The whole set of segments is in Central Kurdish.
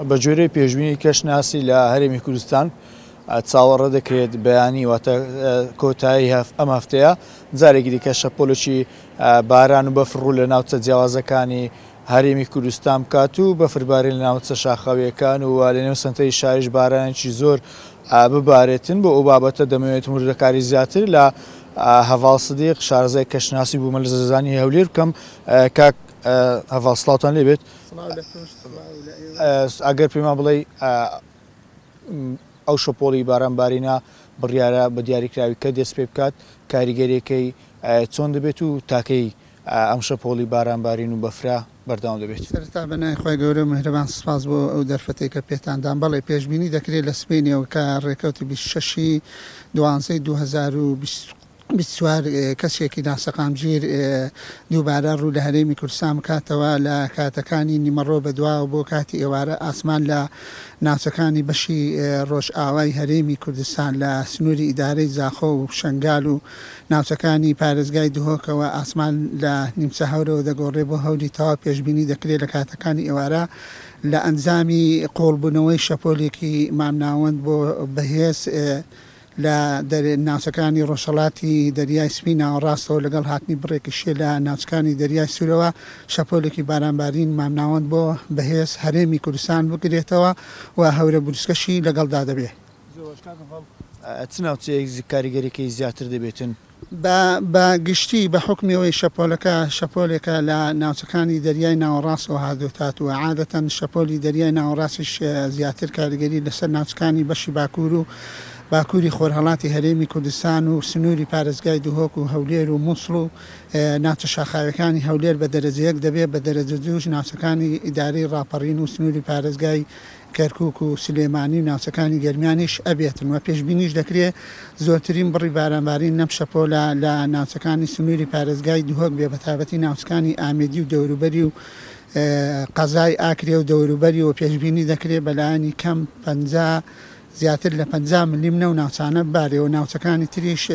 بە جۆرەی پێشبینی کەشناسی لە هەرێمی کوردستان چاوەڕە دەکرێت بەیانی واتە کۆتایی ئەم هەفتەیە جارێکی دیکە شەپۆلێکی باران و بەفڕوو لە ناوچە جیاوازەکانی هەرێمی کوردستان بکات و بەفربارین لە ناوچە شاخەویەکان و لە نێو سنتەی شاریش بارانێکی زۆر ببارێتن. بۆ ئەو بابەتە دەمەوێت وردەکاری زیاتر لە هەڤاڵ سدیق شارەزای کەشناسی بوومەلە زەرزانی هەولێر بکەم. کاک هەڤاڵ سڵاوتان لێبێت. ئەگەر پێمان بڵێ ئەو شەپۆڵی بارانبارینە بڕیارە بە دیاریکراوی کە دەست پێ بکات کاریگەریەکەی چۆن دەبێت و تاکەی ئەم شەپۆڵی بارانبارین و بەفرا بەردەوام دەبێت. سەرتا بەنای خۆی گەورە میهرەبان سوپاس بۆ ئەو دەرفەتەی کە پێتاندان. بەڵێ پێشبینی دەکرێت لە سبەینەوە کە ڕێکەوتی 26 دوانزەی 2024 کەسێکی ناسەقامگیر دووبارە ڕوو لە هەرێمی کوردستان بکاتەوە لە کاتەکانی نیمەڕۆ بەدواوە بۆ کاتی ئێوارە ئاسمان لە ناوچەکانی بەشی ڕۆژئاوای هەرێمی کوردستان لە سنووری ئیدارەی زاخۆ و شنگال و ناوچەکانی پارێزگای دهۆکەوە ئاسمان لە نیمچە هەورەوە دەگۆڕێ بۆ هەوری تەواو پێشبینی دەکرێت لە کاتەکانی ئێوارە لە ئەنجامی قۆڵبوونەوەی شەپۆلێکی مامناوەند بۆ بەهێز لە ناوچەکانی ڕۆژهەڵاتی دەریای سپی ناوەڕاستەوە لەگەڵ هاتنی بڕێکی شێ لە ناوچەکانی دەریای سوورەوە شەپۆلێکی بارانبارین مامناوەند بۆ بەهێز هەرێمی کوردستان بگرێتەوە و هەورە بروسکەشی لەگەڵدا دەبێت. چ ناوچەیەک کاریگەریەکەی زیاتر دەبێتن؟ بە گشتی بە حکمیەوەی شەپۆلێکە لە ناوچەکانی دەریای ناوەڕاستەوە هادوتات و عادەتەن شەپۆلی دەریای ناوەڕاستیش زیاتر کاریگەری لەسەر ناوچەکانی بەشی باکوور و باکووری خۆرهەڵاتی هەرێمی کوردستان و سنووری پارێزگای دهۆک و هەولێر و مووسڵ و ناوچە شاخاوەکانی هەولێر بە دەرەجەیەک دەبێت بە دەرەجە دووش ناوچەکانی ئیدارەی ڕاپەڕین و سنووری پارێزگای کەرکووک و سلێمانی و ناوچەکانی گەرمیانیش ئەبێتن و پێشبینیش دەکرێت زۆرترین بڕی بارانبارین نەم شەپۆلە لە ناوچەکانی سنووری پارێزگای دهۆک بێ بەتابەتی ناوچەکانی ئامێدی و دەوروبەری و قەزای ئاکرێ و دەوروبەری و پێشبینی دەکرێت بەلایانی کەم 50 زیاتر لە 50 ملیمنە و ناوچانە بارێەوە ناوچەکانی تریش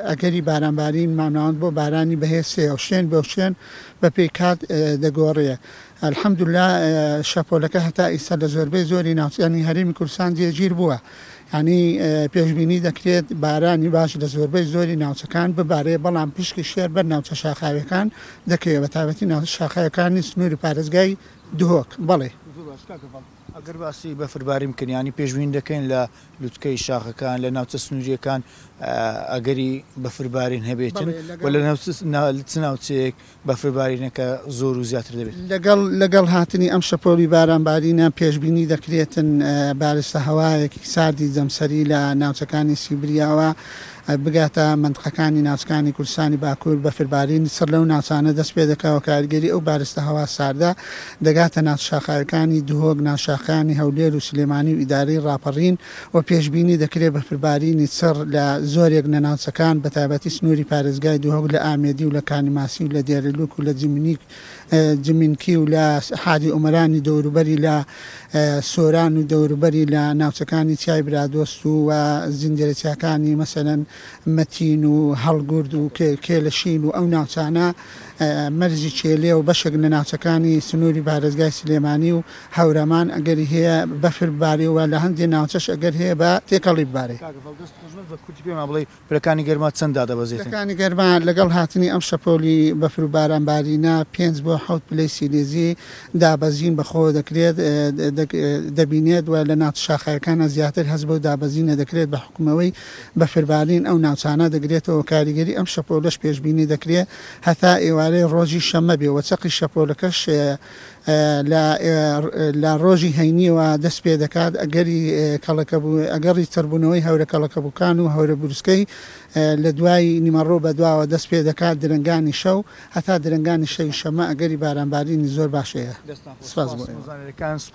ئەگەری بارانبارین مامناوەند بۆ بارانی بەهێزێ و شوێن بە شوێن بە پێی کات دەگۆڕێ. الحەمدوللا شەپۆلەکە هەتا ئیستا لە زۆربەی زۆری ناوچانی هەرێمی کوردستان جێگیر بووە. ینی پێشبینی دەکرێت بارانی باش لە زۆربەی زۆری ناوچەکان ببارێ بەڵام پشکی شێر بەر ناوچە شاخاوەکان دەکەوێت بە تابەتی ناوچە شاخاوەکانی سنووری پارێزگای دهۆک. بەڵێ ئەگەر باسی بەفرباری بکەنیانی پێشبین دەکەین لە لوتکەی شاخەکان لە ناوچە سنووریەکان ئەگەری بەفربارین هەبێتن و لە چ ناوچەیەک بەفربارینەکە زۆر و زیاتر دەبێت؟ لەگەڵ هاتنی ئەم شەپۆلی بارانبارینە پێشبینی دەکرێتن بارستە هەوایەکی ساردی جەمسەری لە ناوچەکانی سیبریاوە بگاتە منطقەکانی ناوچەکانی کوردستانی باکوور بەفربارین سەر لەو ناوچانە دەست پێ دەکەوە کاریگەری ئەو بارستە هەوا ساردا دەگاتە ناوچەشاخاوەکانی دهۆک ناوچەکانی هەولێر و سلێمانی و ئیدارەی ڕاپەڕین و پێشبینی دەکرێت بەفربارینی سەر لە زۆرێک لە ناوچەکان بەتابەتی سنووری پارێزگای دهۆک لە ئامێدی و لە کانیماسی و لە دێرەلوک و لە جمینکی و لە حادی ئومەرانی دەوروبەری لە سۆران و دەوروبەری لە ناوچەکانی چای برادۆست و زیندەرەچیەکانی مەسەلەن مەتین و هەڵگورد و کێلەشین و ئەو ناوچانە مەرزی چێلێ و بەشێک لە ناوچەکانی سنووری پارێزگای سلێمانی و هەورەمان ئەگەری هەیە بەفربارەوە لە هەندێک ناوچەش ئەگەر هەیە بە تێکەڵی ببارێ. بڵێ پلەکانی گەرما چەنددا دەبەزێت؟ پلەکانی گەرما لەگەڵ هاتنی ئەم شەپۆلی بەفر و بارانبارینە 5 بۆ 7 پلەی سیلێزی دابەزین بەخۆ دەکرێت دەبینێت و لە ناوچە شاخەکانە زیاتر هەست بۆ دابەزینە دەکرێت بە حکومەوەی بەفربارین ئەو ناوچانە دەگرێتەوە کاریگەری ئەم شەپۆلەش پێشبینی دەکرێت هەتا ئێوارەی ڕۆژی شەمە بێ و چەقی شەپۆلەکەش لە ڕۆژی هەینیەوە دەست پێ دەکات ئەگەری تربوونەوەی هەورە کەڵەکەبووکان و هەورە بروسکەی لە دوای نیمەڕۆ بەدواوە دەست پێ دەکات درنگانی شەو هەتا درنگانی شەوی شەمە ئەگەری بارانبارینی زۆر باشەیە.